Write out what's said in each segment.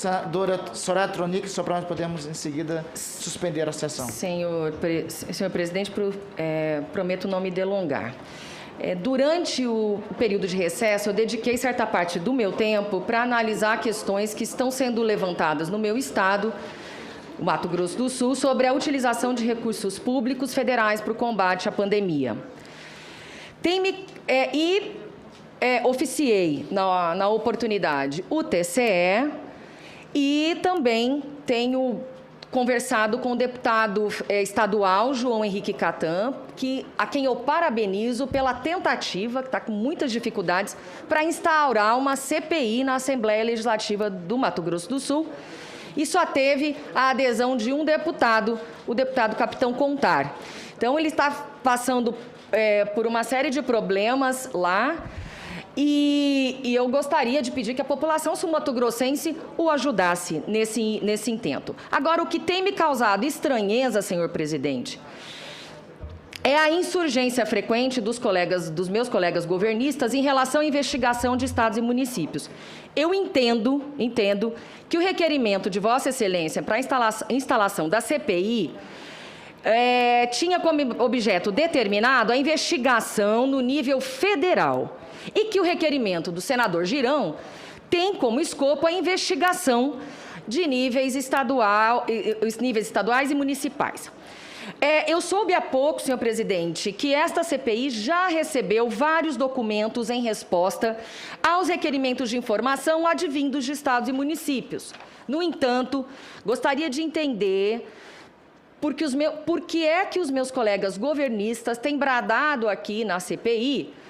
Senadora Soraya Tronic, só para nós podermos, em seguida, suspender a sessão. Senhor presidente, prometo não me delongar. Durante o período de recesso, eu dediquei certa parte do meu tempo para analisar questões que estão sendo levantadas no meu estado, o Mato Grosso do Sul, sobre a utilização de recursos públicos federais para o combate à pandemia. Oficiei na oportunidade o TCE e também tenho conversado com o deputado estadual João Henrique Catan, a quem eu parabenizo pela tentativa, que está com muitas dificuldades, para instaurar uma CPI na Assembleia Legislativa do Mato Grosso do Sul, e só teve a adesão de um deputado, o deputado Capitão Contar. Então, ele está passando por uma série de problemas lá, e eu gostaria de pedir que a população sul-mato-grossense o ajudasse nesse intento. Agora, o que tem me causado estranheza, senhor presidente, é a insurgência frequente dos meus colegas governistas em relação à investigação de estados e municípios. Eu entendo que o requerimento de Vossa Excelência para a instalação da CPI tinha como objeto determinado a investigação no nível federal e que o requerimento do senador Girão tem como escopo a investigação de níveis estaduais e municipais. Eu soube há pouco, senhor presidente, que esta CPI já recebeu vários documentos em resposta aos requerimentos de informação advindos de estados e municípios. No entanto, gostaria de entender por que é que os meus colegas governistas têm bradado aqui na CPI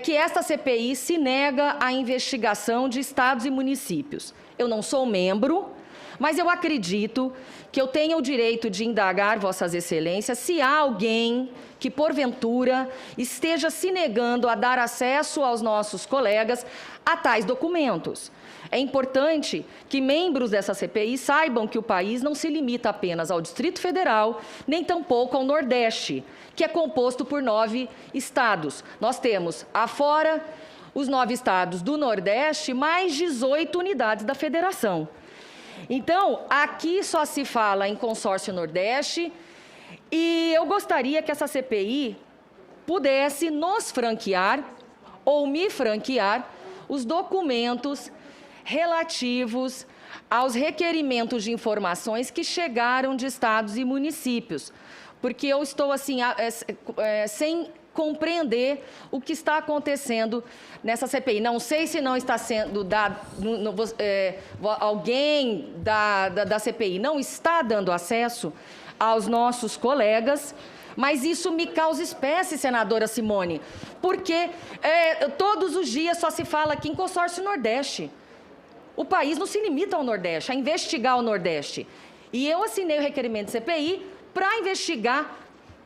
que esta CPI se nega à investigação de estados e municípios. Eu não sou membro, mas eu acredito que eu tenho o direito de indagar Vossas Excelências se há alguém que, porventura, esteja se negando a dar acesso aos nossos colegas a tais documentos. É importante que membros dessa CPI saibam que o país não se limita apenas ao Distrito Federal, nem tampouco ao Nordeste, que é composto por 9 estados. Nós temos, afora os 9 estados do Nordeste, mais 18 unidades da Federação. Então, aqui só se fala em consórcio Nordeste e eu gostaria que essa CPI pudesse nos franquear ou me franquear os documentos relativos aos requerimentos de informações que chegaram de estados e municípios, porque eu estou assim sem compreender o que está acontecendo nessa CPI. Não sei se não está sendo dado, alguém da CPI não está dando acesso aos nossos colegas, mas isso me causa espécie, senadora Simone, porque todos os dias só se fala aqui em consórcio Nordeste. O país não se limita ao Nordeste, a investigar o Nordeste. E eu assinei o requerimento de CPI para investigar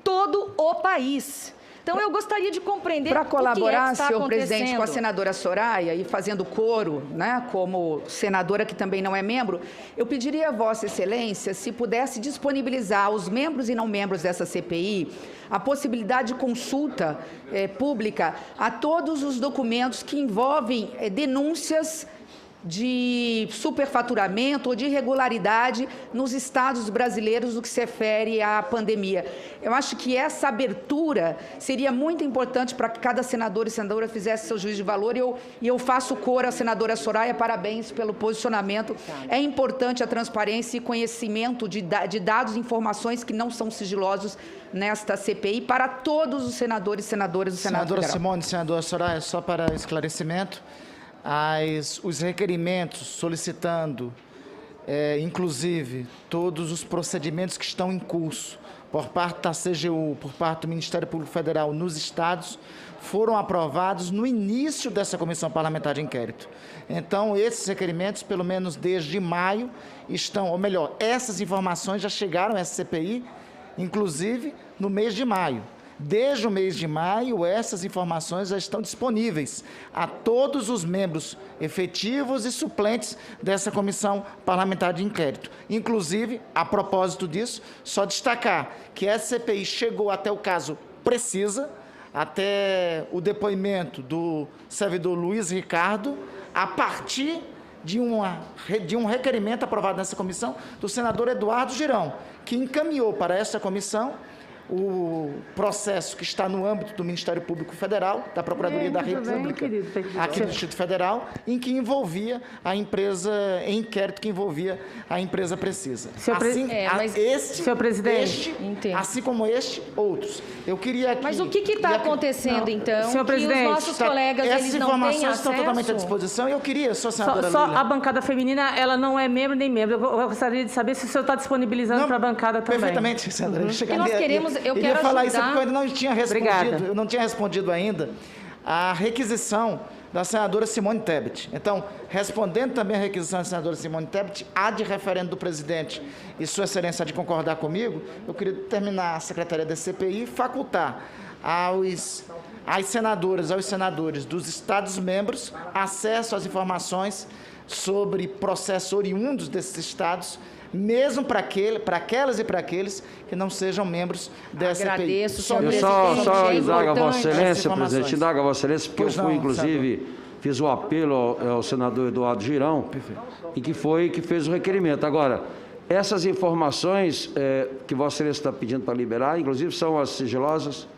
todo o país. Então, eu gostaria de compreender para colaborar, o que está senhor acontecendo. presidente, com a senadora Soraya e fazendo coro, né, como senadora que também não é membro, eu pediria a Vossa Excelência se pudesse disponibilizar aos membros e não membros dessa CPI a possibilidade de consulta pública a todos os documentos que envolvem denúncias de superfaturamento ou de irregularidade nos estados brasileiros no que se refere à pandemia. Eu acho que essa abertura seria muito importante para que cada senador e senadora fizesse seu juízo de valor e eu faço coro à senadora Soraya, parabéns pelo posicionamento. É importante a transparência e conhecimento de dados e informações que não são sigilosos nesta CPI para todos os senadores e senadoras do Senado Federal. Senadora Simone, senadora Soraya, só para esclarecimento, os requerimentos solicitando, inclusive, todos os procedimentos que estão em curso por parte da CGU, por parte do Ministério Público Federal nos estados, foram aprovados no início dessa comissão parlamentar de inquérito. Então, esses requerimentos, pelo menos desde maio, estão, ou melhor, essas informações já chegaram a essa CPI, inclusive no mês de maio. Desde o mês de maio, essas informações já estão disponíveis a todos os membros efetivos e suplentes dessa comissão parlamentar de inquérito. Inclusive, a propósito disso, só destacar que essa CPI chegou até o caso Precisa, até o depoimento do servidor Luiz Ricardo, a partir de um requerimento aprovado nessa comissão do senador Eduardo Girão, que encaminhou para essa comissão o processo que está no âmbito do Ministério Público Federal, da Procuradoria da República, aqui do Distrito Federal, em que envolvia a empresa, em inquérito que envolvia a empresa Precisa. Senhor presidente, assim como outros. Eu queria aqui... Mas o que está acontecendo, então, senhor que presidente, os nossos colegas eles não têm acesso? Essas informações estão totalmente à disposição e eu queria, senadora Só Lília. a bancada feminina, ela não é membro nem membro. Eu gostaria de saber se o senhor está disponibilizando para a bancada também. Perfeitamente, senadora. Eu quero falar ajudar. isso porque eu ainda não tinha respondido. Obrigada. Eu não tinha respondido ainda a requisição da senadora Simone Tebet. Então, respondendo também a requisição da senadora Simone Tebet, há de referendo do presidente e Sua Excelência de concordar comigo, eu queria terminar a secretaria da CPI e facultar às senadoras, aos senadores dos Estados-membros acesso às informações sobre processos oriundos desses Estados, mesmo para aquelas e para aqueles que não sejam membros da CPI. Agradeço, senhor Eu só indago a Vossa Excelência, presidente, indago a Vossa Excelência, porque Pois eu fui, não, inclusive, fiz o apelo ao senador Eduardo Girão, e que fez o requerimento. Agora, essas informações que Vossa Excelência está pedindo para liberar, inclusive, são as sigilosas?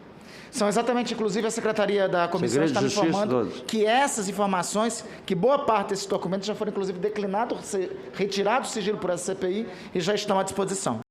São exatamente, inclusive, a Secretaria da Comissão está me informando que essas informações, que boa parte desses documentos já foram, inclusive, declinados, retirados do sigilo por essa CPI e já estão à disposição.